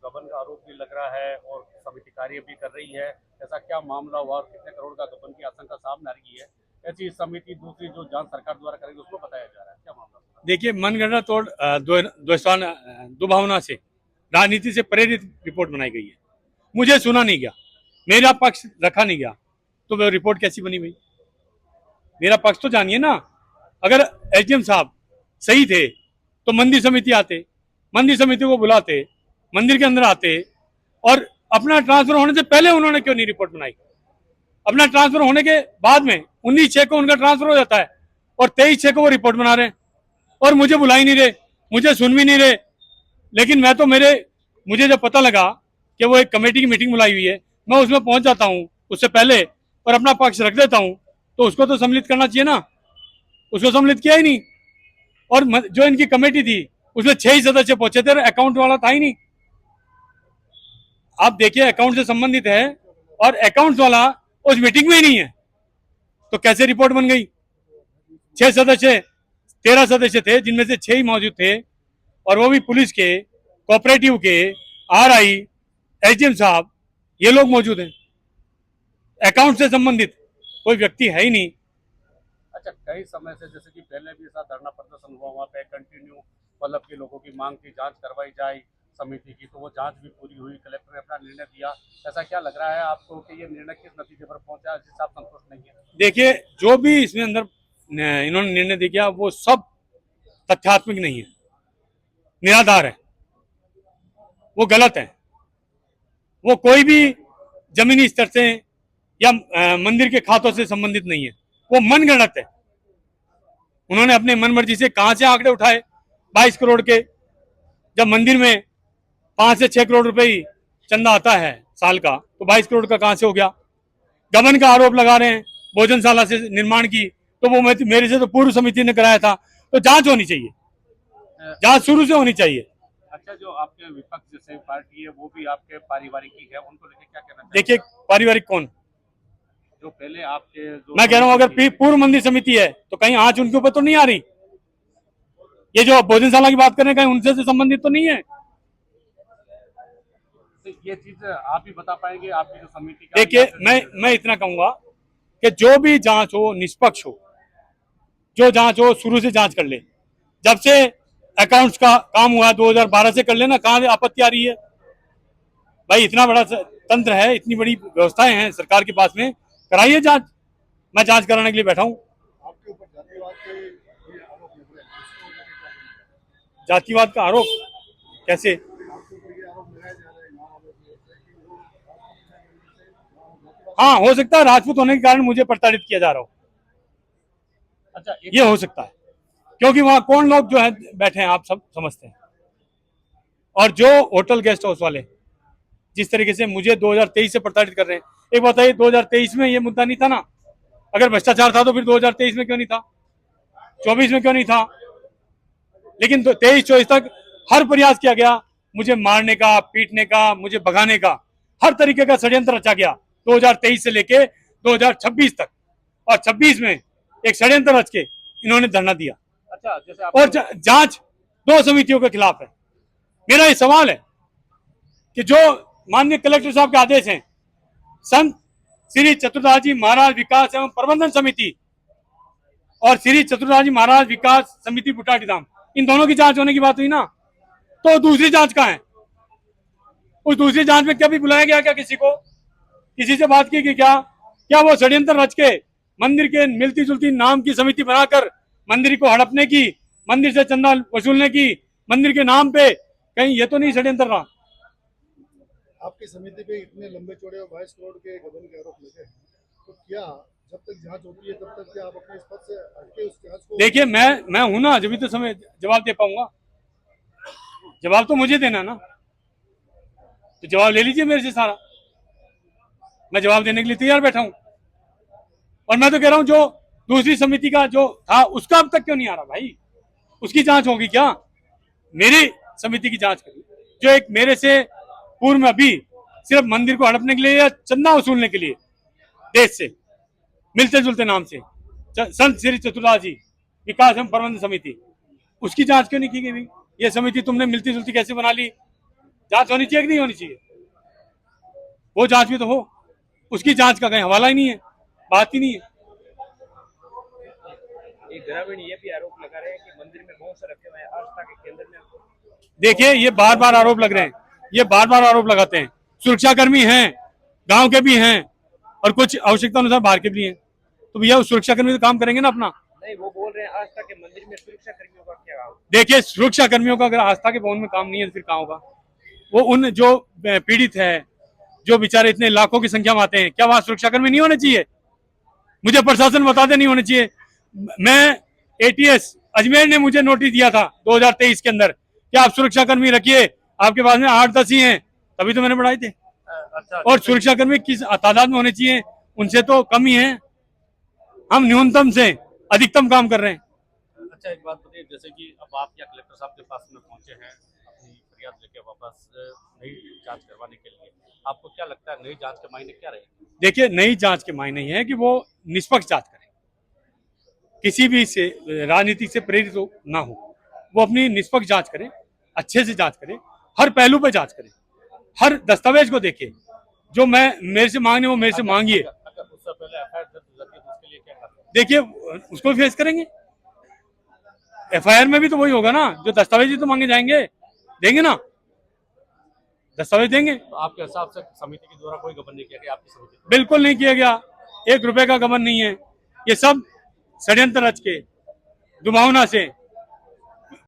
गबन का आरोप भी लग रहा है और समिति कार्य भी कर रही है। ऐसा क्या मामला हुआ और कितने करोड़ का गबन की आशंका सामने आ रही है? ऐसी समिति दूसरी जो जांच सरकार द्वारा करेगी उसको बताया जा रहा है, क्या मामला? देखिए, मनगढ़ंत और दुभावना से, राजनीति से प्रेरित रिपोर्ट बनाई गई है। मुझे सुना नहीं गया, मेरा पक्ष रखा नहीं गया, तो वह रिपोर्ट कैसी बनी भाई? मेरा पक्ष तो जानिए ना। अगर एसडीएम साहब सही थे तो मंदिर समिति आते, मंदिर समिति को बुलाते, मंदिर के अंदर आते, और अपना ट्रांसफर होने से पहले उन्होंने क्यों नहीं रिपोर्ट बनाई? अपना ट्रांसफर होने के बाद में 19/6 को उनका ट्रांसफर हो जाता है और 23/6 को वो रिपोर्ट बना रहे हैं और मुझे बुला ही नहीं रहे, मुझे सुन भी नहीं रहे। लेकिन मैं तो मुझे जब पता लगा कि वो एक कमेटी की मीटिंग बुलाई हुई है, मैं उसमें पहुंच जाता हूं उससे पहले और अपना पक्ष रख देता हूं, तो उसको तो सम्मिलित करना चाहिए ना। उसको सम्मिलित किया ही नहीं। और जो इनकी कमेटी थी उसमें 6 ही सदस्य पहुंचे थे, अकाउंट वाला था ही नहीं। आप देखिए, अकाउंट से संबंधित है और अकाउंट वाला उस मीटिंग में ही नहीं है, तो कैसे रिपोर्ट बन गई? 6 सदस्य, 13 सदस्य थे, जिनमें से 6 ही मौजूद थे, और वो भी पुलिस के, कोऑपरेटिव के, आरआई, एसडीएम साहब, ये लोग मौजूद हैं। अकाउंट से संबंधित कोई व्यक्ति है ही नहीं। अच्छा, कई समय से जैसे कि पहले भी ऐसा धरना प्रदर्शन हुआ, वहाँ पे कंटिन्यू मतलब के लोगों की मांग थी जांच करवाई जाए समिति की, तो वो जांच भी पूरी हुई, कलेक्टर ने अपना निर्णय दिया। ऐसा क्या लग रहा है आपको कि ये निर्णय किस नतीजे पर पहुंचा जिससे आप संतुष्ट नहीं है? देखिए, जो भी इसमें अंदर इन्होंने निर्णय दिया वो सब तथ्यात्मक नहीं है, निराधार है, वो गलत है। वो कोई भी जमीनी स्तर से या मंदिर के खातों से संबंधित नहीं है, वो मनगढ़ंत है। उन्होंने अपने मन मर्जी से कहां से आंकड़े उठाए 22 करोड़ के, जब मंदिर में 5 से 6 करोड़ रुपए ही चंदा आता है साल का, तो 22 करोड़ का कहां से हो गया? गबन का आरोप लगा रहे हैं भोजनशाला से निर्माण की, तो वो मेरे से तो पूर्व समिति ने कराया था। तो जांच होनी चाहिए, जांच शुरू से होनी चाहिए। अच्छा, जो आपके विपक्ष जैसे पार्टी है वो भी आपके पारिवारिक ही है, उनको लेकर क्या कहना चाहिए? देखिए, पारिवारिक कौन? जो पहले आपके जो मैं कह रहा हूं, अगर पूर्व मंदिर समिति है तो कहीं आंच उनके ऊपर तो नहीं आ रही? ये जो भोजनशाला की बात कर रहे हैं, कहीं उनसे संबंधित तो नहीं है? तो ये चीज आप ही बता पाएंगे आपकी जो समिति का? देखिए, मैं इतना कहूंगा कि जो भी जांच हो निष्पक्ष हो, जो जांच हो शुरू से जांच कर ले। जब से अकाउंट्स का काम हुआ 2012 से कर लेना, कहां आपत्ति आ रही है भाई? इतना बड़ा तंत्र है, इतनी बड़ी व्यवस्थाएं हैं सरकार के पास में, कराइए जांच। मैं जांच कराने के लिए बैठा हूं। जातिवाद का आरोप कैसे? हाँ, हो सकता है राजपूत होने के कारण मुझे प्रताड़ित किया जा रहा हो। अच्छा, ये हो सकता है, क्योंकि वहां कौन लोग जो है बैठे हैं आप सब समझते हैं। और जो होटल गेस्ट हाउस वाले जिस तरीके से मुझे 2023 से प्रताड़ित कर रहे हैं, एक बताइए 2023 में ये मुद्दा नहीं था ना? अगर भ्रष्टाचार था तो फिर 2023 में क्यों नहीं था, 24 में क्यों नहीं था? लेकिन 23-24 तक हर प्रयास किया गया मुझे मारने का, पीटने का, मुझे भगाने का, हर तरीके का षड्यंत्र रचा गया 2023 से लेके 2026 तक। और 26 में एक षड्यंत्र रच के इन्होंने धरना दिया। अच्छा, जैसे और जांच 2 समितियों के खिलाफ है। मेरा ये सवाल है कि जो माननीय कलेक्टर साहब के आदेश हैं, संत श्री चतुरदास जी महाराज विकास एवं प्रबंधन समिति और श्री चतुरदास जी महाराज विकास समिति बुटाटी धाम, इन दोनों की जांच होने की बात हुई ना, तो दूसरी जांच कहां है? उस दूसरी जांच में क्या भी बुलाया गया क्या? किसी से बात की कि क्या वो षड्यंत्र रच के मंदिर के मिलती जुलती नाम की समिति बनाकर मंदिर को हड़पने की, मंदिर से चंदा वसूलने की, मंदिर के नाम पे, कहीं ये तो नहीं षड्यंत्र रहा? आपकी समिति पे इतने लंबे चौड़े और 22 करोड़ के गबन के आरोप लगे, तो क्या जब तक जांच होती है तब तक क्या आप अपने इस पद से हटके उस जांच को? देखिए, मैं हूं ना, जब तो समय जवाब दे पाऊंगा। जवाब तो मुझे देना ना, तो जवाब ले लीजिए मेरे से सारा। मैं जवाब देने के लिए तैयार बैठा हूं। और मैं तो कह रहा हूं, जो दूसरी समिति का जो था उसका अब तक क्यों नहीं आ रहा भाई? उसकी जांच होगी क्या? मेरी समिति की जांच करी, जो एक मेरे से पूर्व में अभी सिर्फ मंदिर को हड़पने के लिए या चंदा वसूलने के लिए देश से मिलते जुलते नाम से संत श्री चतुरदास जी विकास एवं प्रबंधन समिति, उसकी जांच क्यों नहीं की गई? ये समिति तुमने मिलती जुलती कैसे बना ली? जांच होनी चाहिए कि नहीं होनी चाहिए? वो जांच भी तो हो, उसकी जांच का कहीं हवाला ही नहीं है, बात ही नहीं है। एक ग्रामीण ये भी आरोप लगा रहे हैं कि मंदिर में गौ से रखे हुए हैं आस्था के केंद्र में। देखिए ये बार बार आरोप लग रहे हैं, ये बार बार आरोप लगाते हैं। सुरक्षाकर्मी हैं, गांव के भी हैं और कुछ आवश्यकता अनुसार बाहर के भी हैं, तो भैया उस सुरक्षाकर्मी तो काम करेंगे ना अपना। नहीं, वो बोल रहे हैं आस्था के मंदिर में सुरक्षा कर्मियों का क्या काम? देखिए सुरक्षा कर्मियों का अगर आस्था के भवन में काम नहीं है तो फिर कहाँ होगा? वो उन जो पीड़ित है, जो बेचारे इतने लाखों की संख्या में आते हैं, क्या वहां सुरक्षाकर्मी नहीं होने चाहिए? मुझे प्रशासन बता दे नहीं होने चाहिए। मैं एटीएस अजमेर ने मुझे नोटिस दिया था 2023 के अंदर कि आप सुरक्षाकर्मी रखिए, आपके पास में 8-10 ही हैं, तभी तो मैंने बढ़ाए थे। अच्छा, और सुरक्षाकर्मी किस तादाद में होने चाहिए? उनसे तो कम ही है, हम न्यूनतम से अधिकतम काम कर रहे हैं। अच्छा, एक बात बताइए, जैसे कि अब आप क्या कलेक्टर साहब के पास में पहुंचे हैं अपनी फरियाद लेके वापस नई जांच करवाने के लिए, आपको क्या लगता है नई जांच के मायने क्या रहेंगे? देखिए नई जांच के मायने ये है कि वो निष्पक्ष जांच करें, किसी भी से राजनीति से प्रेरित ना हो, वो अपनी निष्पक्ष जांच करें, अच्छे से जांच करें, हर पहलू पे जांच करें, हर दस्तावेज को देखें। जो मैं मेरे से मांगने वो मेरे से मांगिए। अगर उससे पहले एफआईआर दर्ज हो जाती है तो उसके लिए क्या करते हैं? देखिए उसको फेस करेंगे, एफआईआर में भी तो वही होगा ना, जो दस्तावेज ही तो मांगे जाएंगे, देंगे ना, दस्तावेज देंगे। तो आपके हिसाब से समिति के द्वारा कोई गबन नहीं किया गया आपकी समिति को? बिल्कुल नहीं किया गया, 1 रुपए का गबन नहीं है, ये सब षड्यंत्र रच के दुभावना से